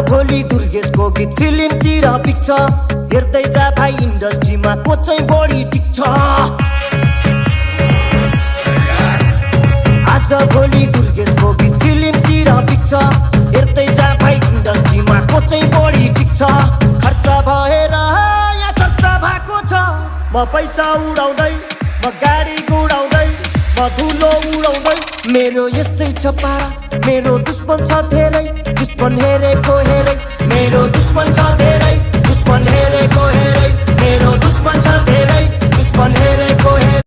भोलि दुर्गेशको गीत फिल्मतिर पिक्छ हेर्दै जा भाइ इन्डस्ट्रीमा को चाहिँ बढी टिक्छ आज भोलि दुर्गेशको गीत फिल्मतिर पिक्छ हेर्दै जा भाइ इन्डस्ट्रीमा को चाहिँ बढी टिक्छ खर्च भएर यहाँ चर्चा भएको छ म पैसा उडाउँदै म गाडी गुडाउँदै म धुलो उडाउँदै मेरो यस्तै छ पारा मेरो दुश्मन छ धेरै दुश्मन हेरेको हेरै मेरो दुश्मन छ धेरै दुश्मन हेरेको हेरै मेरो दुश्मन छ धेरै दुश्मन हेरेको हेरै